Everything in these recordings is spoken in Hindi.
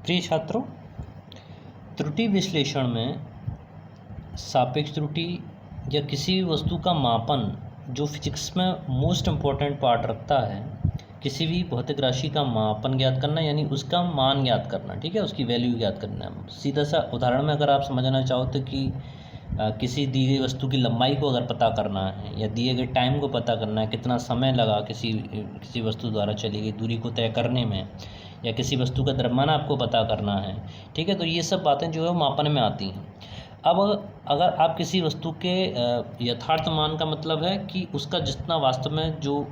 प्रिय छात्रों, त्रुटि विश्लेषण में सापेक्ष त्रुटि या किसी भी वस्तु का मापन जो फिजिक्स में मोस्ट इम्पॉर्टेंट पार्ट रखता है, किसी भी भौतिक राशि का मापन ज्ञात करना यानी उसका मान ज्ञात करना, ठीक है, उसकी वैल्यू ज्ञात करना। सीधा सा उदाहरण में अगर आप समझना चाहो तो कि किसी दी गई वस्तु की लंबाई को अगर पता करना है या दिए गए टाइम को पता करना है, कितना समय लगा किसी वस्तु द्वारा चली गई दूरी को तय करने में, या किसी वस्तु का द्रव्यमान आपको पता करना है, ठीक है, तो ये सब बातें जो है मापन में आती हैं। अब अगर आप किसी वस्तु के यथार्थ मान का मतलब है कि उसका जितना वास्तव में जो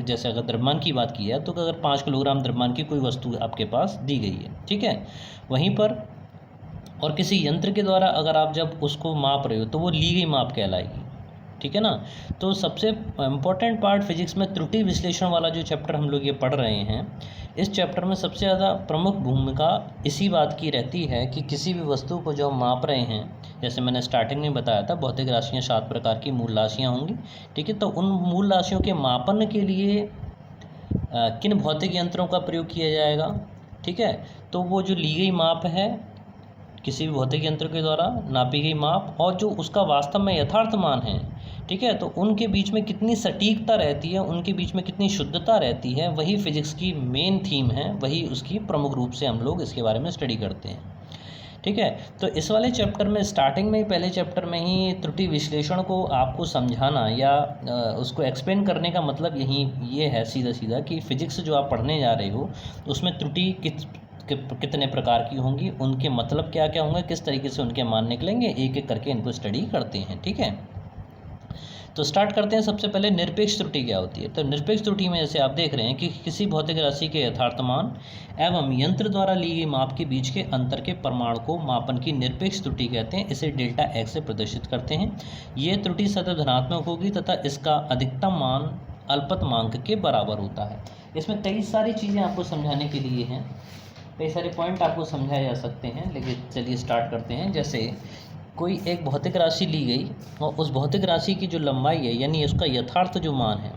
जैसे अगर द्रव्यमान की बात की है तो अगर 5 किलोग्राम द्रव्यमान की कोई वस्तु आपके पास दी गई है, ठीक है, वहीं पर और किसी यंत्र के द्वारा अगर आप जब उसको माप रहे हो तो वो ली गई माप कहलाएगी, ठीक है ना। तो सबसे इम्पोर्टेंट पार्ट फिजिक्स में त्रुटि विश्लेषण वाला जो चैप्टर हम लोग ये पढ़ रहे हैं, इस चैप्टर में सबसे ज़्यादा प्रमुख भूमिका इसी बात की रहती है कि किसी भी वस्तु को जो हम माप रहे हैं, जैसे मैंने स्टार्टिंग में बताया था भौतिक राशियाँ 7 प्रकार की मूल राशियाँ होंगी, ठीक है, तो उन मूल राशियों के मापन के लिए किन भौतिक यंत्रों का प्रयोग किया जाएगा, ठीक है, तो वो जो ली गई माप है किसी भी भौतिक यंत्र के द्वारा नापी गई माप और जो उसका वास्तव में यथार्थ मान है, ठीक है, तो उनके बीच में कितनी सटीकता रहती है, उनके बीच में कितनी शुद्धता रहती है, वही फिजिक्स की मेन थीम है, वही उसकी प्रमुख रूप से हम लोग इसके बारे में स्टडी करते हैं, ठीक है। तो इस वाले चैप्टर में स्टार्टिंग में ही पहले चैप्टर में ही त्रुटि विश्लेषण को आपको समझाना या उसको एक्सप्लेन करने का मतलब ये है सीधा कि फिजिक्स जो आप पढ़ने जा रहे हो उसमें त्रुटि कितने प्रकार की होंगी, उनके मतलब क्या क्या होंगे, किस तरीके से उनके मान निकलेंगे, एक एक करके इनको स्टडी करते हैं, ठीक है। तो स्टार्ट करते हैं। सबसे पहले निरपेक्ष त्रुटि क्या होती है। तो निरपेक्ष त्रुटि में जैसे आप देख रहे हैं कि किसी भौतिक राशि के यथार्थ मान एवं यंत्र द्वारा ली गई माप के बीच के अंतर के प्रमाण को मापन की निरपेक्ष त्रुटि कहते हैं। इसे डेल्टा एक्स से प्रदर्शित करते हैं। ये त्रुटि सदैव धनात्मक होगी तथा इसका अधिकतम मान अल्पतमांक के बराबर होता है। इसमें कई सारी चीज़ें आपको समझाने के लिए हैं, कई सारे पॉइंट आपको समझाए जा सकते हैं, लेकिन चलिए स्टार्ट करते हैं। जैसे कोई एक भौतिक राशि ली गई और उस भौतिक राशि की जो लंबाई है यानी उसका यथार्थ जो मान है,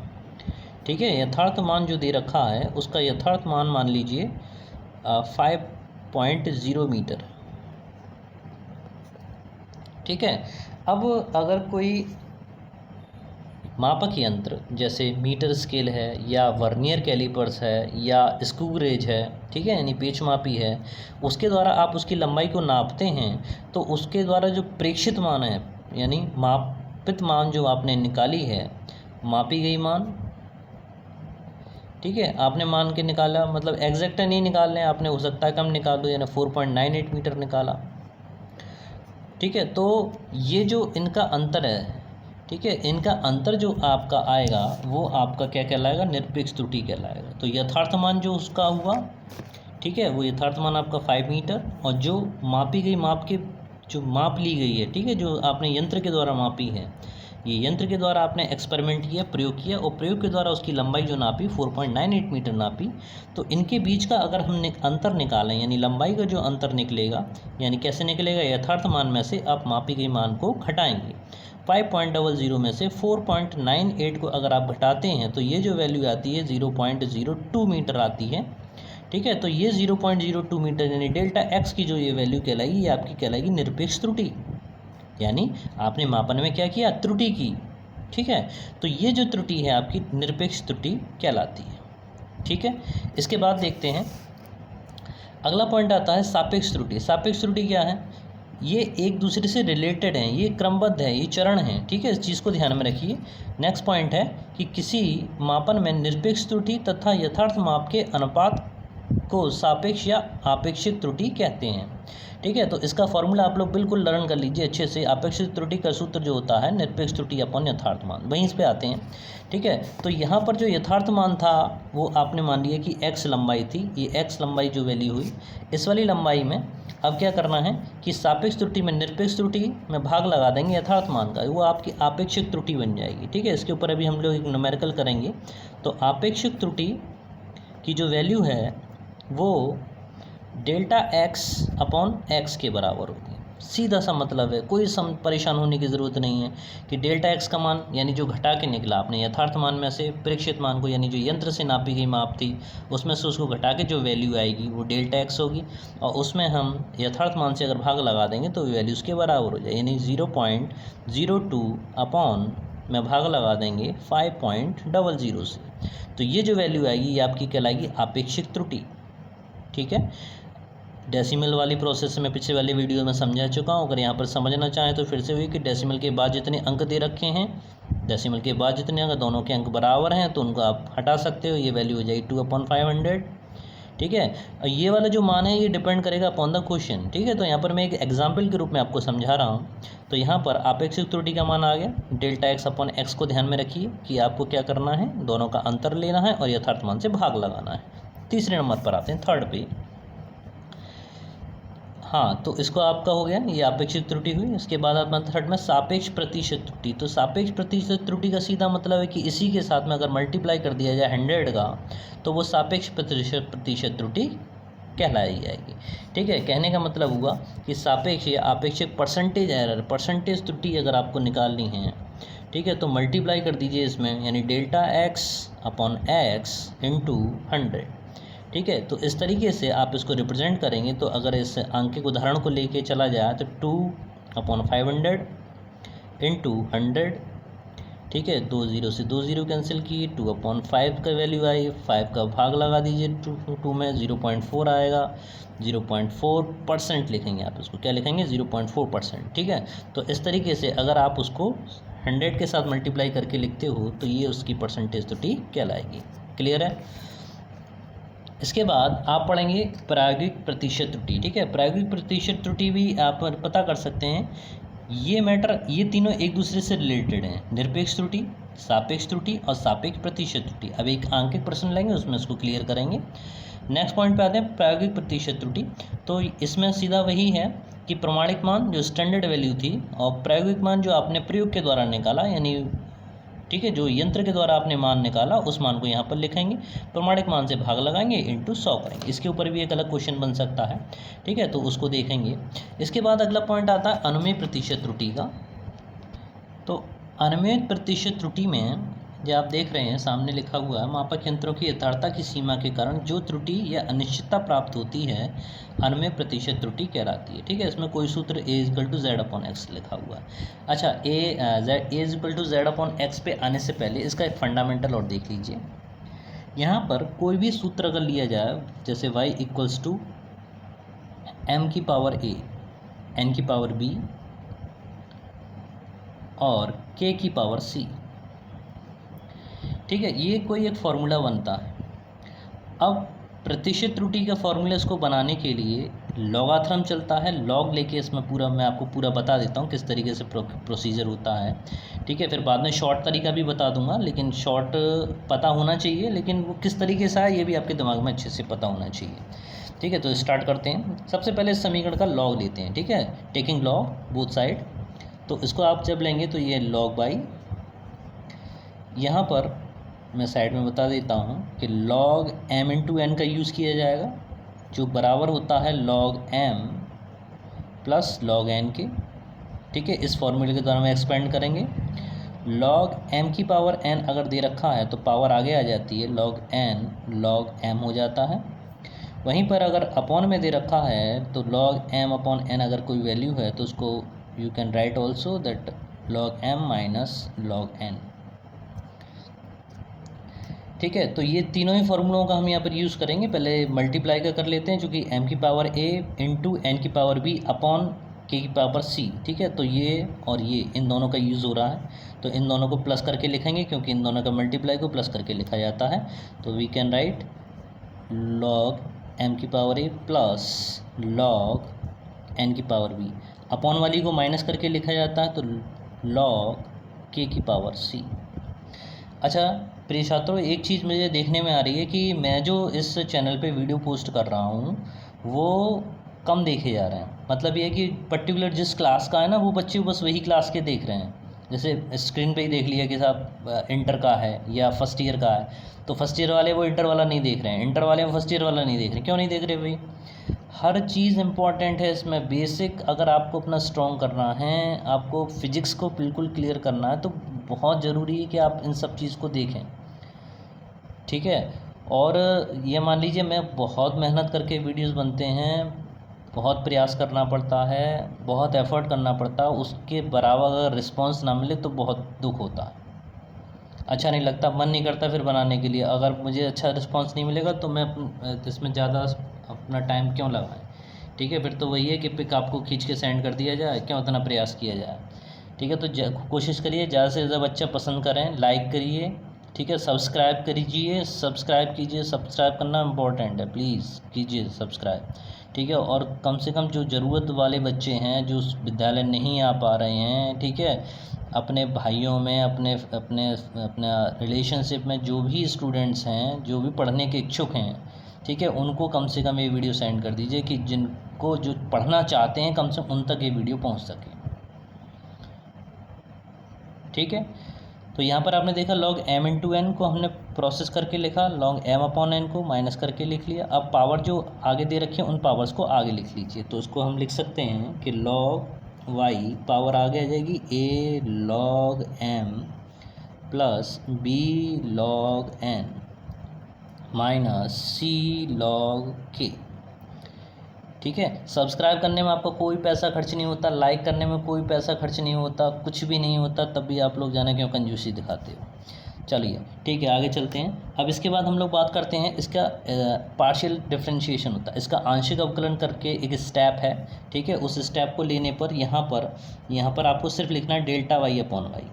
ठीक है, यथार्थ मान जो दे रखा है उसका यथार्थ मान मान लीजिए 5.0 मीटर, ठीक है। अब अगर कोई मापक यंत्र जैसे मीटर स्केल है या वर्नियर कैलिपर्स है या स्क्रू गेज है, ठीक है, यानी पेच मापी है, उसके द्वारा आप उसकी लंबाई को नापते हैं तो उसके द्वारा जो प्रेक्षित मान है यानी मापित मान जो आपने निकाली है, मापी गई मान, ठीक है, आपने मान के निकाला, मतलब एग्जैक्ट नहीं निकाल रहे हैं आपने, हो सकता है कम निकाल दो, यानी 4.98 मीटर निकाला, ठीक है। तो ये जो इनका अंतर है, ठीक है, इनका अंतर जो आपका आएगा वो आपका क्या कहलाएगा, निरपेक्ष त्रुटि कहलाएगा। तो यथार्थ मान जो उसका हुआ, ठीक है, वो यथार्थ मान आपका 5 मीटर और जो मापी गई माप के जो माप ली गई है, ठीक है, जो आपने यंत्र के द्वारा मापी है, ये यंत्र के द्वारा आपने एक्सपेरिमेंट किया, प्रयोग किया और प्रयोग के द्वारा उसकी लंबाई जो नापी 4.98 मीटर नापी, तो इनके बीच का अगर हम अंतर निकालें यानी लंबाई का जो अंतर निकलेगा, यानी कैसे निकलेगा, यथार्थ मान में से आप मापी गई मान को घटाएंगे। 5.00 में से 4.98 को अगर आप घटाते हैं तो ये जो वैल्यू आती है 0.02 मीटर आती है, ठीक है। तो ये 0.02 मीटर यानी डेल्टा एक्स की जो ये वैल्यू कहलाएगी, ये आपकी कहलाएगी निरपेक्ष त्रुटि, यानी आपने मापन में क्या किया, त्रुटि की, ठीक है। तो ये जो त्रुटि है आपकी निरपेक्ष त्रुटि कहलाती है, ठीक है। इसके बाद देखते हैं अगला पॉइंट आता है सापेक्ष त्रुटि। सापेक्ष त्रुटि क्या है, ये एक दूसरे से रिलेटेड हैं, ये क्रमबद्ध है, ये चरण हैं, ठीक है, इस चीज़ को ध्यान में रखिए। नेक्स्ट पॉइंट है कि किसी मापन में निरपेक्ष त्रुटि तथा यथार्थ माप के अनुपात को सापेक्ष या आपेक्षिक त्रुटि कहते हैं, ठीक है। तो इसका फॉर्मूला आप लोग बिल्कुल लर्न कर लीजिए अच्छे से। आपेक्षिक त्रुटि का सूत्र जो होता है निरपेक्ष त्रुटि अपन यथार्थ मान, वहीं इस पे आते हैं, ठीक है। तो यहाँ पर जो यथार्थ मान था वो आपने मान लिया कि x लंबाई थी, ये x लंबाई जो वैल्यू हुई, इस वाली लंबाई में अब क्या करना है कि सापेक्ष त्रुटि में निरपेक्ष त्रुटि में भाग लगा देंगे यथार्थ मान का, वो आपकी आपेक्षिक त्रुटि बन जाएगी, ठीक है। इसके ऊपर अभी हम लोग एक न्यूमेरिकल करेंगे। तो आपेक्षिक त्रुटि की जो वैल्यू है वो डेल्टा एक्स अपॉन एक्स के बराबर होगी, सीधा सा मतलब है, कोई परेशान होने की ज़रूरत नहीं है कि डेल्टा एक्स का मान यानी जो घटा के निकला आपने यथार्थ मान में से प्रेक्षित मान को, यानी जो यंत्र से नापी गई माप थी उसमें से उसको घटा के जो वैल्यू आएगी वो डेल्टा एक्स होगी, और उसमें हम यथार्थ मान से अगर भाग लगा देंगे तो वैल्यू उसके बराबर हो जाए, यानी 0.02 अपॉन में भाग लगा देंगे 5.00 से, तो ये जो वैल्यू आएगी ये आपकी कहलाएगी आपेक्षिक त्रुटि। ठीक है, डेसिमल वाली प्रोसेस में पिछले वाले वीडियो में समझा चुका हूँ, अगर यहाँ पर समझना चाहें तो फिर से हुई कि डेसिमल के बाद जितने अंक दे रखे हैं, डेसिमल के बाद जितने अंक, दोनों के अंक बराबर हैं तो उनको आप हटा सकते हो, ये वैल्यू हो जाएगी 2/500। ठीक है, और ये वाला जो मान है ये डिपेंड करेगा अपॉन द क्वेश्चन। ठीक है, तो यहाँ पर मैं एक एग्जाम्पल के रूप में आपको समझा रहा हूँ। तो यहाँ पर आपेक्षिक त्रुटि का मान आ गया डेल्टा एक्स अपॉन एक्स को ध्यान में रखिए कि आपको क्या करना है, दोनों का अंतर लेना है और यथार्थ मान से भाग लगाना है। तीसरे नंबर पर आते हैं, थर्ड पे। हाँ, तो इसको आपका हो गया, ये आपेक्षिक त्रुटि हुई। इसके बाद आप थर्ड में सापेक्ष प्रतिशत त्रुटि। तो सापेक्ष प्रतिशत त्रुटि का सीधा मतलब है कि इसी के साथ में अगर मल्टीप्लाई कर दिया जाए 100 का तो वो सापेक्ष प्रतिशत त्रुटि कहलाई जाएगी। ठीक है, कहने का मतलब हुआ कि सापेक्ष या आपेक्षिक परसेंटेज एरर, परसेंटेज त्रुटि अगर आपको निकालनी है, ठीक है, तो मल्टीप्लाई कर दीजिए इसमें, यानी delta x upon x into 100। ठीक है, तो इस तरीके से आप इसको रिप्रेजेंट करेंगे। तो अगर इस अंकिक उदाहरण को लेके चला जाए तो 2/500 इंटू 100। ठीक है, 2 0 से 2 0 कैंसिल किए, 2/5 का वैल्यू आई, 5 का भाग लगा दीजिए 2 में, 0.4 आएगा। 0.4% लिखेंगे आप इसको, क्या लिखेंगे, 0.4%। ठीक है, तो इस तरीके से अगर आप उसको 100 के साथ मल्टीप्लाई करके लिखते हो तो ये उसकी परसेंटेज त्रुटि कहलाएगी। क्लियर है। इसके बाद आप पढ़ेंगे प्रायोगिक प्रतिशत त्रुटि। ठीक है, प्रायोगिक प्रतिशत त्रुटि भी आप पता कर सकते हैं। ये मैटर, ये तीनों एक दूसरे से रिलेटेड हैं, निरपेक्ष त्रुटि, सापेक्ष त्रुटि और सापेक्ष प्रतिशत त्रुटि। अब एक आंकिक प्रश्न लेंगे उसमें इसको क्लियर करेंगे। नेक्स्ट पॉइंट पे आते हैं प्रायोगिक प्रतिशत त्रुटि। तो इसमें सीधा वही है कि प्रमाणिक मान जो स्टैंडर्ड वैल्यू थी और प्रायोगिक मान जो आपने प्रयोग के द्वारा निकाला, यानी ठीक है, जो यंत्र के द्वारा आपने मान निकाला उस मान को यहाँ पर लिखेंगे, प्रमाणिक मान से भाग लगाएंगे, इंटू 100 करेंगे। इसके ऊपर भी एक अलग क्वेश्चन बन सकता है। ठीक है, तो उसको देखेंगे। इसके बाद अगला पॉइंट आता है अनुमेय प्रतिशत त्रुटि का। तो अनुमेय प्रतिशत त्रुटि में जो आप देख रहे हैं सामने लिखा हुआ है, मापक यंत्रों की यथार्थता की सीमा के कारण जो त्रुटि या अनिश्चितता प्राप्त होती है अनुमेय प्रतिशत त्रुटि कहलाती है। ठीक है, इसमें कोई सूत्र A=Z/X लिखा हुआ है। अच्छा, A=Z/X पे आने से पहले इसका एक फंडामेंटल और देख लीजिए। यहाँ पर कोई भी सूत्र अगर लिया जाए, जैसे y = m⁴ n⁴b और k⁴c। ठीक है, ये कोई एक फार्मूला बनता है। अब प्रतिशत त्रुटि का फार्मूला इसको बनाने के लिए लॉगाथ्रम चलता है, लॉग लेके इसमें पूरा मैं आपको पूरा बता देता हूँ किस तरीके से प्रोसीजर होता है। ठीक है, फिर बाद में शॉर्ट तरीका भी बता दूंगा, लेकिन शॉर्ट पता होना चाहिए, लेकिन वो किस तरीके से है ये भी आपके दिमाग में अच्छे से पता होना चाहिए। ठीक है, तो स्टार्ट करते हैं। सबसे पहले इस समीकरण का लॉग लेते हैं। ठीक है, टेकिंग लॉग बोथ साइड। तो इसको आप जब लेंगे तो ये log बाई, यहाँ पर मैं साइड में बता देता हूँ कि log m इंटू एन का यूज़ किया जाएगा, जो बराबर होता है log m plus log n के। ठीक है, इस फॉर्मूले के द्वारा हम एक्सपेंड करेंगे। log m⁴n अगर दे रखा है तो पावर आगे आ जाती है, log n log m हो जाता है। वहीं पर अगर अपॉन में दे रखा है तो log m/n अगर कोई वैल्यू है तो उसको you can write also that log m minus log n। ठीक है, तो ये तीनों ही फार्मूलों का हम यहाँ पर यूज़ करेंगे। पहले मल्टीप्लाई का कर लेते हैं, जो कि m⁴a into n⁴b upon k⁴c। ठीक है, तो ये और ये इन दोनों का यूज़ हो रहा है, तो इन दोनों को प्लस करके लिखेंगे क्योंकि इन दोनों का मल्टीप्लाई को प्लस करके लिखा जाता है। तो we can write log m⁴a plus log n⁴b। Upon वाली को माइनस करके लिखा जाता है, तो log k⁴c। अच्छा प्रिय छात्रों, एक चीज़ मुझे देखने में आ रही है कि मैं जो इस चैनल पे वीडियो पोस्ट कर रहा हूँ वो कम देखे जा रहे हैं। मतलब ये है कि पर्टिकुलर जिस क्लास का है ना वो बच्चे बस वही क्लास के देख रहे हैं। जैसे स्क्रीन पे ही देख लिया कि साहब इंटर का है या फर्स्ट ईयर का है, तो फर्स्ट ईयर वाले वो इंटर वाला नहीं देख रहे हैं, इंटर वाले वो फर्स्ट ईयर वाला नहीं देख रहे। क्यों नहीं देख रहे भाई? हर चीज़ इम्पॉर्टेंट है इसमें। बेसिक अगर आपको अपना स्ट्रॉन्ग करना है, आपको फिजिक्स को बिल्कुल क्लियर करना है, तो बहुत ज़रूरी है कि आप इन सब चीज़ को देखें, ठीक है। और ये मान लीजिए मैं बहुत मेहनत करके वीडियोस बनते हैं, बहुत प्रयास करना पड़ता है, बहुत एफर्ट करना पड़ता है, उसके बराबर अगर रिस्पांस ना मिले तो बहुत दुख होता है, अच्छा नहीं लगता, मन नहीं करता फिर बनाने के लिए। अगर मुझे अच्छा रिस्पांस नहीं मिलेगा तो मैं इसमें ज़्यादा अपना टाइम क्यों लगाएं, ठीक है। फिर तो वही है कि पिक आपको खींच के सेंड कर दिया जाए, क्यों उतना प्रयास किया जाए, ठीक है। तो कोशिश करिए ज़्यादा से ज़्यादा बच्चा पसंद करें, लाइक करिए, ठीक है। सब्सक्राइब करिए, सब्सक्राइब कीजिए, सब्सक्राइब करना इम्पोर्टेंट है, प्लीज़ कीजिए सब्सक्राइब, ठीक है। और कम से कम जो ज़रूरत वाले बच्चे हैं, जो विद्यालय नहीं आ पा रहे हैं, ठीक है, अपने भाइयों में, अपने अपने अपने रिलेशनशिप में जो भी स्टूडेंट्स हैं, जो भी पढ़ने के इच्छुक हैं, ठीक है, उनको कम से कम ये वीडियो सेंड कर दीजिए कि जिनको जो पढ़ना चाहते हैं कम से कम उन तक ये वीडियो पहुंच सके, ठीक है। तो यहाँ पर आपने देखा log m इंटू एन को हमने प्रोसेस करके लिखा, log m अपॉन एन को माइनस करके लिख लिया। अब पावर जो आगे दे रखी है उन पावर्स को आगे लिख लीजिए। तो उसको हम लिख सकते हैं कि log y पावर आगे आ जाएगी a log m plus b log n minus c log k, ठीक है। सब्सक्राइब करने में आपका कोई पैसा खर्च नहीं होता, लाइक करने में कोई पैसा खर्च नहीं होता, कुछ भी नहीं होता, तब भी आप लोग जाने क्यों कंजूसी दिखाते हो। चलिए ठीक है, आगे चलते हैं। अब इसके बाद हम लोग बात करते हैं इसका पार्शियल डिफरेंशिएशन होता है, इसका आंशिक अवकलन करके एक स्टेप है, ठीक है। उस स्टेप को लेने पर यहाँ पर आपको सिर्फ लिखना है डेल्टा वाई अपॉन वाई,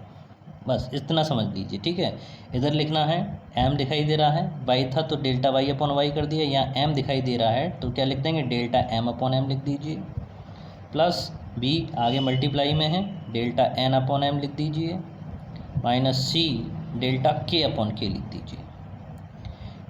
बस इतना समझ लीजिए, ठीक है। इधर लिखना है m दिखाई दे रहा है, y था तो डेल्टा y अपॉन वाई कर दिया, यहाँ m दिखाई दे रहा है तो क्या लिख देंगे, डेल्टा m अपॉन m लिख दीजिए, प्लस b आगे मल्टीप्लाई में है डेल्टा n अपॉन m लिख दीजिए, minus c delta k upon k लिख दीजिए,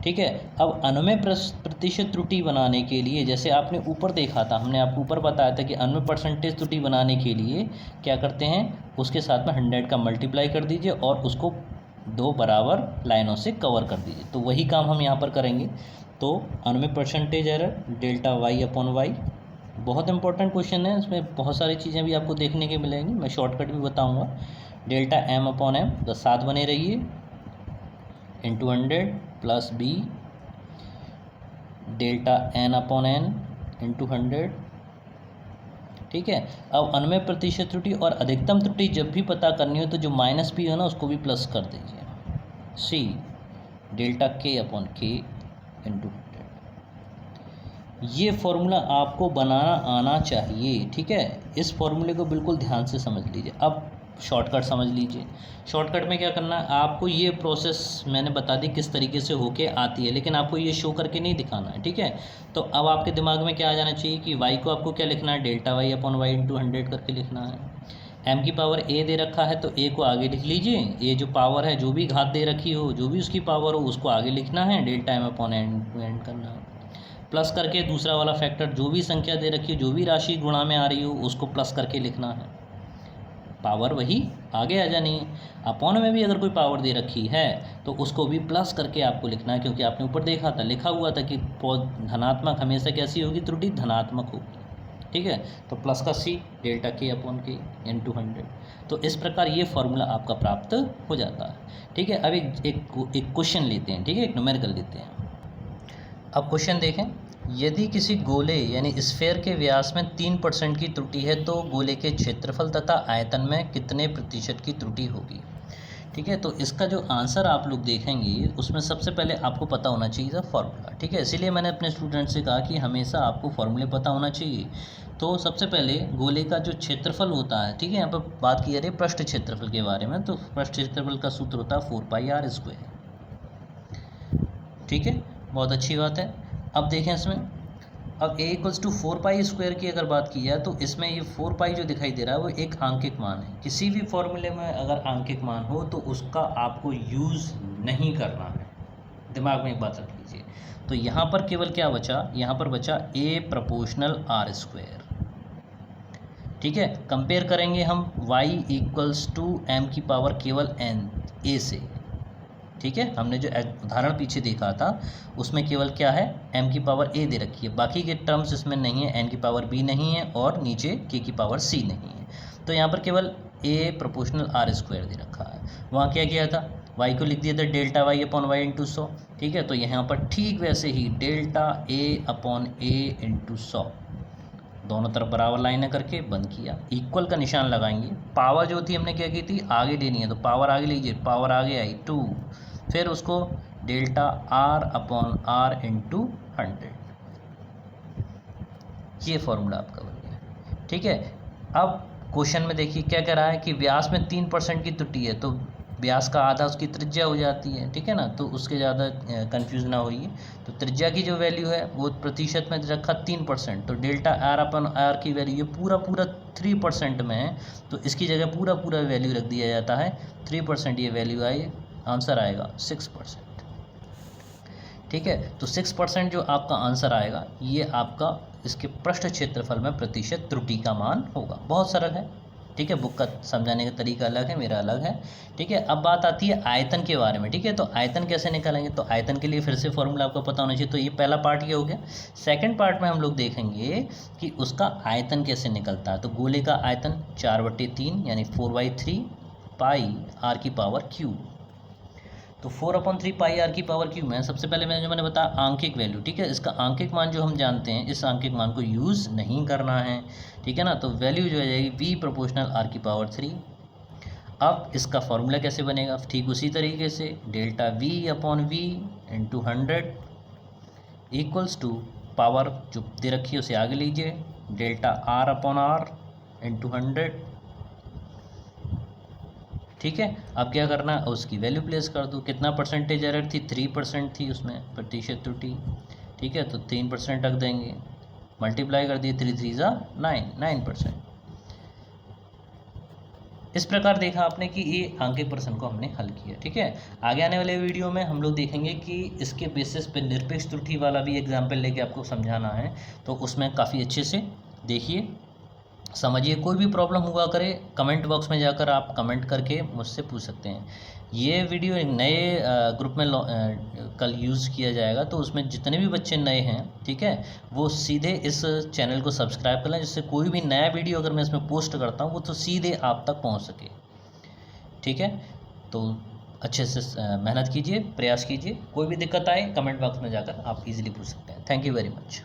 ठीक है। अब अनुमेय प्रतिशत त्रुटि बनाने के लिए, जैसे आपने ऊपर देखा था, हमने आपको ऊपर बताया था कि अनुमेय परसेंटेज त्रुटि बनाने के लिए क्या करते हैं, उसके साथ में 100 का मल्टीप्लाई कर दीजिए और उसको दो बराबर लाइनों से कवर कर दीजिए। तो वही काम हम यहाँ पर करेंगे। तो अनुमेय percentage error delta Y upon y, बहुत इंपॉर्टेंट क्वेश्चन है, इसमें बहुत सारी चीज़ें भी आपको देखने के मिलेंगी, मैं शॉर्टकट भी बताऊँगा। डेल्टा एम अपॉन एम, बस साथ बने रहिए, into 100 plus b delta n upon n into 100, ठीक है। अब अनुमेय प्रतिशत त्रुटि और अधिकतम त्रुटि जब भी पता करनी हो तो जो माइनस पी है ना उसको भी प्लस कर दीजिए, सी डेल्टा के अपॉन के इंटू 100। ये फॉर्मूला आपको बनाना आना चाहिए, ठीक है। इस फॉर्मूले को बिल्कुल ध्यान से समझ लीजिए। अब शॉर्टकट समझ लीजिए। शॉर्टकट में क्या करना है, आपको ये प्रोसेस मैंने बता दी किस तरीके से होके आती है, लेकिन आपको ये शो करके नहीं दिखाना है, ठीक है। तो अब आपके दिमाग में क्या आ जाना चाहिए कि y को आपको क्या लिखना है, delta Y upon Y into 100 करके लिखना है। m की पावर a दे रखा है तो a को आगे लिख लीजिए, ये जो पावर है, जो भी घात दे रखी हो, जो भी उसकी पावर हो, उसको आगे लिखना है, डेल्टा m अपॉन एंड करना है। प्लस करके दूसरा वाला फैक्टर, जो भी संख्या दे रखी हो, जो भी राशि गुणा में आ रही हो, उसको प्लस करके लिखना है, पावर वही आगे आ जानी है। अपॉन में भी अगर कोई पावर दे रखी है तो उसको भी प्लस करके आपको लिखना है, क्योंकि आपने ऊपर देखा था, लिखा हुआ था कि धनात्मक हमेशा कैसी होगी, त्रुटि धनात्मक होगी, ठीक है। तो प्लस का सी डेल्टा के अपॉन के इंटू 100। तो इस प्रकार ये फॉर्मूला आपका प्राप्त हो जाता है, ठीक है। अब एक क्वेश्चन लेते हैं, ठीक है, एक न्यूमेरिकल लेते हैं। अब क्वेश्चन देखें, यदि किसी गोले यानी स्फेयर के व्यास में 3% की त्रुटि है तो गोले के क्षेत्रफल तथा आयतन में कितने प्रतिशत की त्रुटि होगी, ठीक है। तो इसका जो आंसर आप लोग देखेंगे उसमें सबसे पहले आपको पता होना चाहिए था फॉर्मूला, ठीक है। इसीलिए मैंने अपने स्टूडेंट से कहा कि हमेशा आपको फॉर्मूले पता होना चाहिए। तो सबसे पहले गोले का जो क्षेत्रफल होता है, ठीक है, यहाँ पर बात की जा रही है पृष्ठ क्षेत्रफल के बारे में, तो पृष्ठ क्षेत्रफल का सूत्र होता है 4πr², ठीक है, बहुत अच्छी बात है। अब देखें इसमें, अब a = 4π² की अगर बात की जाए तो इसमें ये 4π जो दिखाई दे रहा है वो एक आंकिक मान है। किसी भी फॉर्मूले में अगर आंकिक मान हो तो उसका आपको यूज़ नहीं करना है, दिमाग में एक बात रख लीजिए। तो यहाँ पर केवल क्या बचा, यहाँ पर बचा a∝r², ठीक है। कंपेयर करेंगे हम y = m की पावर केवल n a से, ठीक है, हमने जो उदाहरण पीछे देखा था उसमें केवल क्या है, m की पावर a दे रखी है, बाकी के टर्म्स इसमें नहीं है, n की पावर b नहीं है और नीचे k की पावर c नहीं है। तो यहाँ पर केवल a प्रोपोर्शनल r स्क्वायर दे रखा है। वहाँ क्या किया था, y को लिख दिया था delta Y upon Y into 100। ठीक है, तो यहाँ पर ठीक वैसे ही delta a upon a into 100 दोनों तरफ बराबर लाइनें करके बंद किया, इक्वल का निशान लगाएंगे। पावर जो थी हमने क्या की थी, आगे लेनी है, तो पावर आगे लीजिए, पावर आगे आई 2, फिर उसको delta r upon r into 100, ये फॉर्मूला आपका बन गया। ठीक है, अब क्वेश्चन में देखिए क्या कह रहा है कि व्यास में 3% की त्रुटि है, तो व्यास का आधा उसकी त्रिज्या हो जाती है। ठीक है ना, तो उसके ज़्यादा कंफ्यूज ना होइए। तो त्रिज्या की जो वैल्यू है वो प्रतिशत में रखा 3%, तो डेल्टा r अपन r की वैल्यू ये पूरा 3% में है, तो इसकी जगह पूरा वैल्यू रख दिया जाता है 3%, ये वैल्यू आई, आंसर आएगा 6%। ठीक है, तो 6% जो आपका आंसर आएगा ये आपका इसके पृष्ठ क्षेत्रफल में प्रतिशत त्रुटि का मान होगा। बहुत सरल है। ठीक है, बुक का समझाने का तरीका अलग है, मेरा अलग है। ठीक है, अब बात आती है आयतन के बारे में। ठीक है, तो आयतन कैसे निकालेंगे, तो आयतन के लिए फिर से फॉर्मूला आपको पता होना चाहिए। तो ये पहला पार्ट ये हो गया। सेकंड पार्ट में हम लोग देखेंगे कि उसका आयतन कैसे निकलता है। तो गोले का आयतन 4/3 यानी 4/3 पाई r की पावर क्यू। तो 4/3 पाई r की पावर क्यू में सबसे पहले मैंने बताया आंकिक वैल्यू। ठीक है, इसका आंकिक मान जो हम जानते हैं, इस आंकिक मान को यूज़ नहीं करना है। ठीक है ना, तो वैल्यू जो हो जाएगी v प्रोपोर्शनल r की पावर 3। अब इसका फॉर्मूला कैसे बनेगा, ठीक उसी तरीके से delta v upon v into 100 equals to power जो दे रखी है उसे आगे लीजिए, delta r upon r into 100। ठीक है, अब क्या करना है, उसकी वैल्यू प्लेस कर दो। कितना परसेंटेज एरर थी, 3% थी उसमें प्रतिशत त्रुटि। ठीक है, तो 3% रख देंगे, मल्टीप्लाई कर दिए, 3 3 9%। इस प्रकार देखा आपने कि ये आंकिक प्रश्न को हमने हल किया। ठीक है, आगे आने वाले वीडियो में हम लोग देखेंगे कि इसके बेसिस पे निरपेक्ष त्रुटि वाला भी एग्जाम्पल लेके आपको समझाना है, तो उसमें काफ़ी अच्छे से देखिए, समझिए। कोई भी प्रॉब्लम हुआ करे कमेंट बॉक्स में जाकर आप कमेंट करके मुझसे पूछ सकते हैं। ये वीडियो एक नए ग्रुप में कल यूज़ किया जाएगा, तो उसमें जितने भी बच्चे नए हैं, ठीक है, वो सीधे इस चैनल को सब्सक्राइब कर लें, जिससे कोई भी नया वीडियो अगर मैं इसमें पोस्ट करता हूँ वो तो सीधे आप तक पहुँच सके। ठीक है, तो अच्छे से मेहनत कीजिए, प्रयास कीजिए। कोई भी दिक्कत आए कमेंट बॉक्स में जाकर आप इजीली पूछ सकते हैं। Thank you very much.